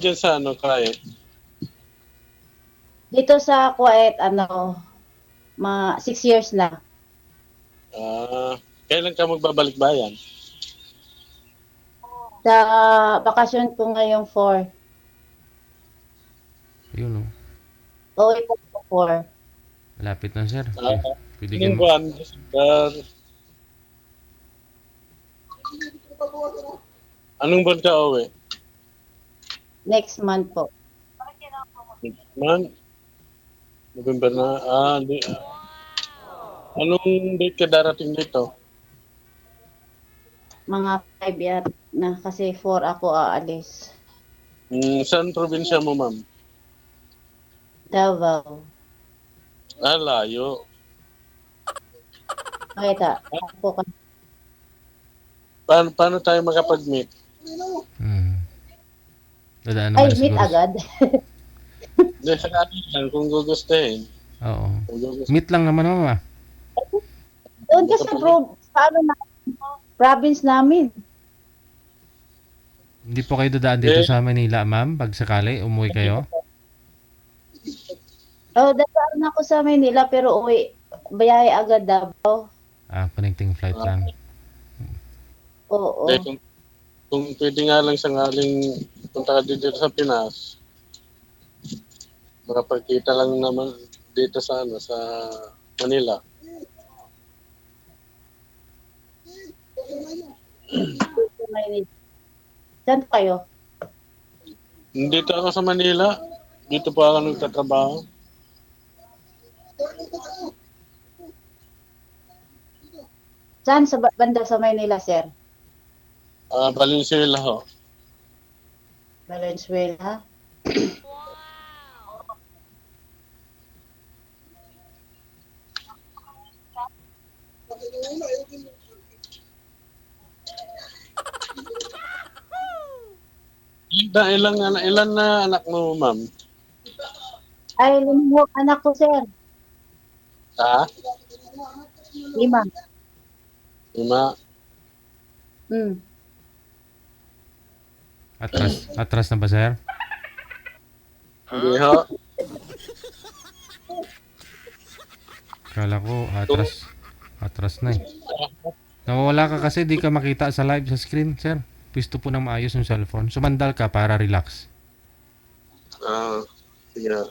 Diyan sa ano, Kuwait? Dito sa Kuwait, 6 years na. Kailan ka magbabalik bayan? Sa bakasyon ko ngayong 4. Yun o. Uwi po ko 4. Malapit na sir. Ah, Pwede anong kayo. buwan? December. Anong buwan ka uwi? Next month po. Next month? November na. Anong date ka darating dito? Mga 5 year na kasi 4 ako aalis. Saan probinsya mo, ma'am? Davao. Layo. Makita. Ako ka. Paano tayo makapag-meet? Dadaan Ay, naman na meet siguro. agad. Hindi, sa atin lang kung gugustuhin. Oo. Kung gugustuhin. Meet lang naman mama. Doon ka sa province namin. Hindi po kayo dadaan dito sa Manila ma'am pag sakali umuwi kayo? Dadaan ako sa Manila pero uwi. Biyahe agad Davao. Connecting flight lang. Oo. Kung pwede nga lang sangaling punta ka dito sa Pinas, makapagkita lang naman dito sa sa Manila. Saan kayo? Dito ako sa Manila. Dito po ako nagtatrabaho. Saan sa banda sa Maynila, sir? Valenzuela ho. Valenzuela. Ilan na anak mo, ma'am? Ay, lumihok anak ko, sir. Ha? 5. 5. Hmm. Atras na ba sir? Hindi ho. Kala ko atras na eh. Nawawala ka kasi di ka makita sa live sa screen sir. Pisto po ng maayos yung cellphone. Sumandal ka para relax. Sige.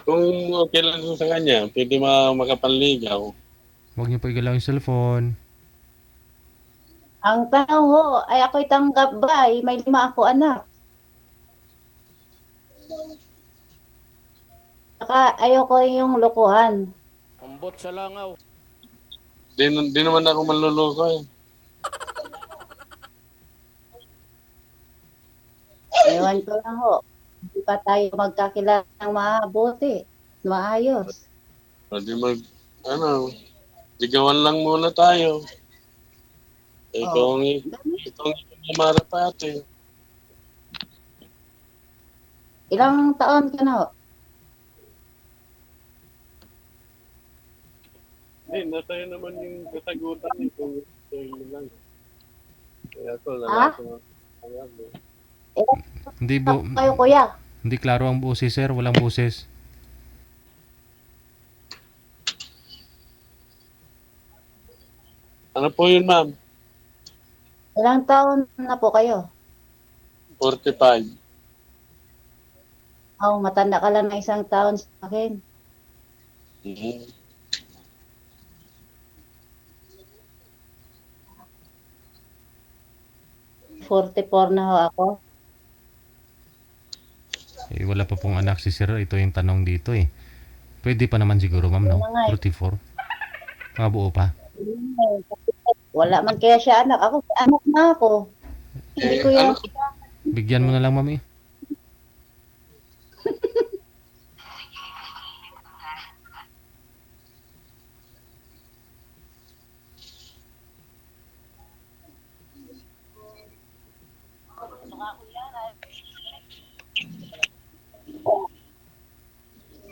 Kung okay lang sa kanya, pwede makapanligaw. Huwag niyo po igalaw yung cellphone. Ang tanong ho, ay ako'y tanggap ba? May 5 ako anak. Saka ayoko yung lokohan. Ambot sa langaw. Di naman ako manluloko eh. Ewan ko lang ho. Hindi pa tayo magkakilala ng mabuti. Maayos. Di ligawan lang muna tayo. Itong mara pa atin. Ilang taon ka na ho? Hindi, nasa naman yung kasagutan eh. Kung gusto lang. Kaya ko, Ha? lalaki mo. Hindi po, Kayo, kuya. hindi klaro ang boses sir. Walang boses. Ano po yun, ma'am? Ilang taon na po kayo? 45. Matanda ka lang na 1 taon sa akin. Mm-hmm. 44 na ho ako. Wala pa pong anak si sir. Ito yung tanong dito eh. Pwede pa naman siguro ma'am no? 44. Mabuo pa. Wala man kaya siya anak. Ako, anak na ako. Hindi ko yan. Bigyan mo na lang ma'am eh.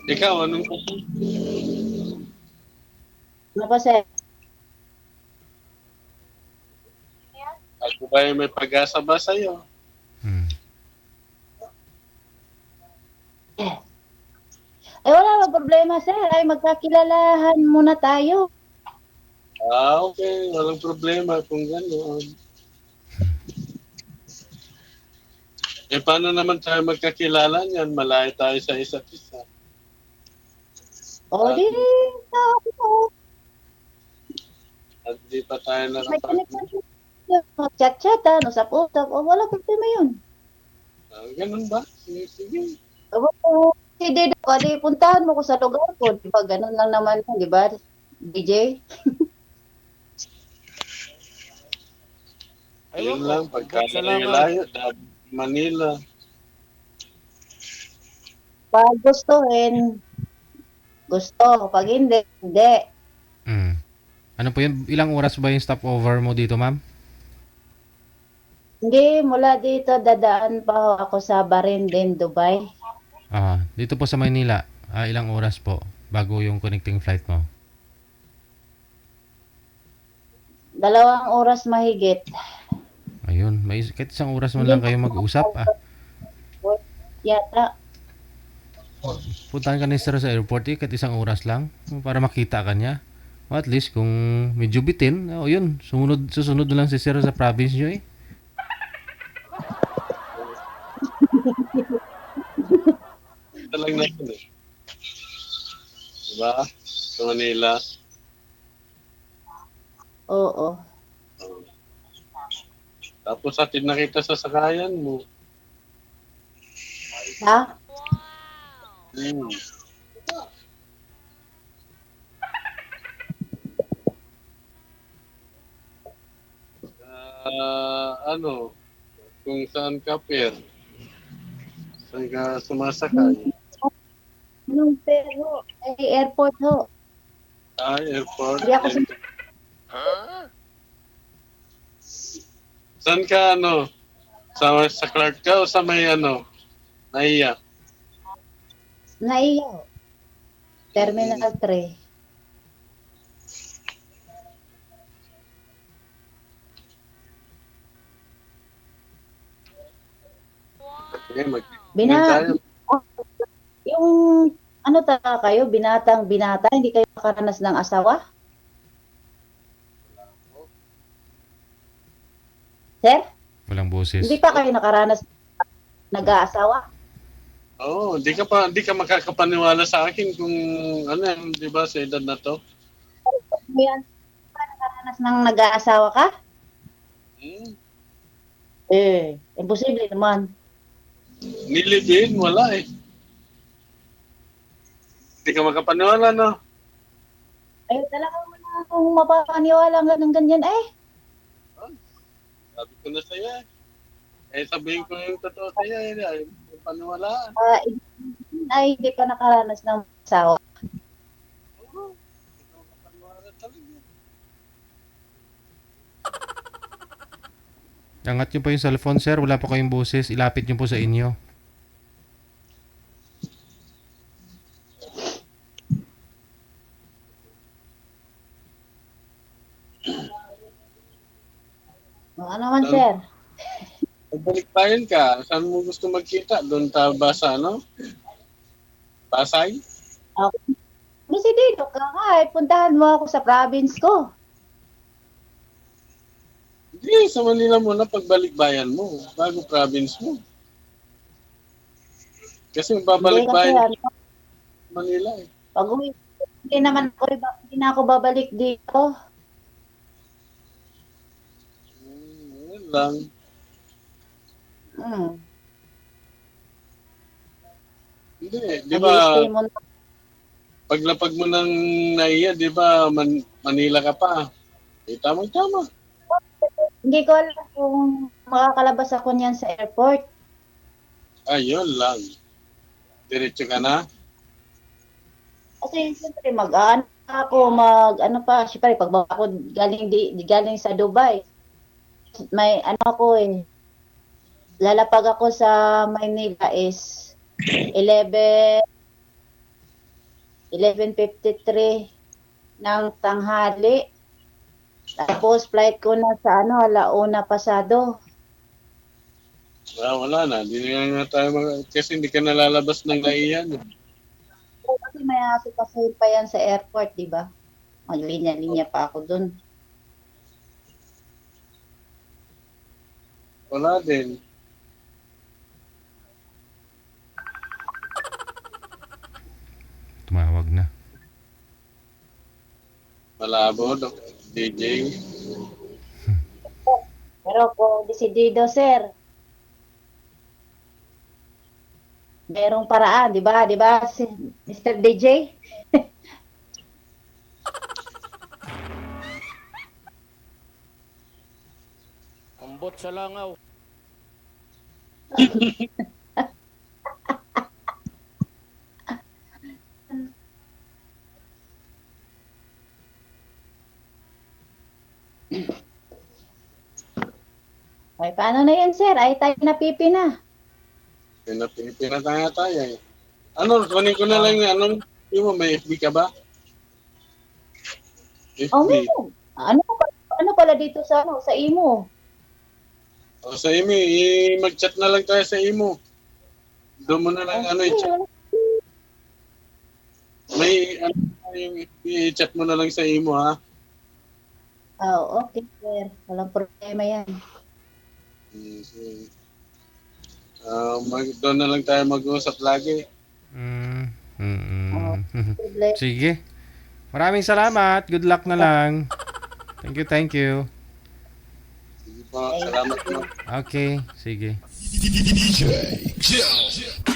Ikaw, anong Ano pa, sir? ako ba may pag-asa ba sa'yo? Ay, wala bang problema, sir. Ay, magkakilalahan muna tayo. Okay. Walang problema kung gano'n. Paano naman tayo magkakilala niyan? Malayo tayo sa isa't isa. O, At, di, tao. at di pa tayo May nakapag... connection. Chat-chatan, usap-usap. O, wala problema yun. Ganun ba? Sige, sige. O, hindi daw, di puntahan mo ko sa lugar ko. Di ba, ganun lang naman yun, di ba, DJ? Aywan Yun ko. lang, Ambot sa langaw. pagkalayo-layo, Manila. Pag gustuhin, gusto. Pag hindi, hindi. Mm. Ano po yun? Ilang oras ba yung stopover mo dito, ma'am? Hindi, mula dito, dadaan pa ako sa Barindin, Dubai. Dito po sa Maynila, ilang oras po bago yung connecting flight mo? 2 oras mahigit. Ayun, may kahit isang oras man lang kayo mag-usap. Yata. Puntahan ka ni sir sa airport, kahit isang oras lang para makita ka niya. O at least kung medyo bitin, yun, susunod na lang si sir sa province nyo eh. Ito lang natin eh. Diba? Sa Manila. Oo. Tapos atid na kita sa sakayan mo. Ha? Hmm. Ano? Kung saan ka saan ka sumasakay? Nung pero, airport ho. Airport. Hindi ako Saan ka sa Clark ka o sa may Naiya? naiyaw. Terminal 3. Okay, Bina, yung ano kayo, binatang binata, hindi kayo makaranas ng asawa? Sir? Walang boses. Hindi pa kayo nakaranas nag-aasawa? Oo, di ka makakapaniwala sa akin kung di ba, sa edad na to? Yan, nakaranas ng nag-aasawa ka? Hmm. Imposible naman. Nilibin, wala eh. Di ka makapaniwala, no? Ay, talaga wala akong mapapaniwala ng ganyan eh. Sabi ko na sa'yo eh. Sabihin ko yung totoo sa'yo eh. Ay, paniwalaan. Ay, hindi pa nakaranas ng asawa. Oo, di ka makapaniwala talaga. Angat nyo po yung cellphone, sir. Wala pa kayong boses. Ilapit nyo po sa inyo. Ano man, sir? Magbalikbayan ka. Saan mo gusto magkita? Doon ta ba sa Pasay? Kasi dito ka nga, puntahan mo ako sa province ko. Hindi, sa Manila muna pagbalikbayan mo. Bago province mo. Kasi Hindi kasi, babalik-bayan sa Manila eh. pag uwi, hindi na ako babalik dito. Yun lang. Hmm. Hindi, di ba, Mag-i-stay mo na. paglapag mo ng Naiya, di ba, Manila ka pa. Tama-tama. Hindi ko alam kung makakalabas ako niyan sa airport. Ayun lang. Diretso ka na? Kasi siyempre ano pa, siyempre pagbaba ako galing sa Dubai. May ako lalapag ako sa Maynila is 11:53 ng tanghali. Tapos flight ko na sa 1:00 pasado. Wala na. Hindi na nga tayo kasi hindi ka nalalabas ng laiyan. Kasi may asikasahin pa yan sa airport, di ba? Maglinya-linya pa ako dun. Wala din. Tumawag na. Malabo, DJ. Pero kung desidido, sir, merong paraan, di ba? Di ba, si Mr. DJ? Ambot sa langaw. Ay, paano na yan, sir? Ay, tayo napipi na. Pinatanga tayo eh. Ano, kunin ko na lang yung anong, yung mo, may FB ka ba? Oh, FB. meron. Ano pala dito sa sa imo? O sa imo, mag-chat na lang tayo sa imo. Doon mo na lang, i-chat. May, yung i-chat mo na lang sa imo, ha? Oh, okay, sir. Walang problema yan. Doon na lang tayo mag-uusap lagi. Problema. Sige. Maraming salamat. Good luck na lang. Thank you. Sige po, salamat po. Okay, sige. DJ Joe.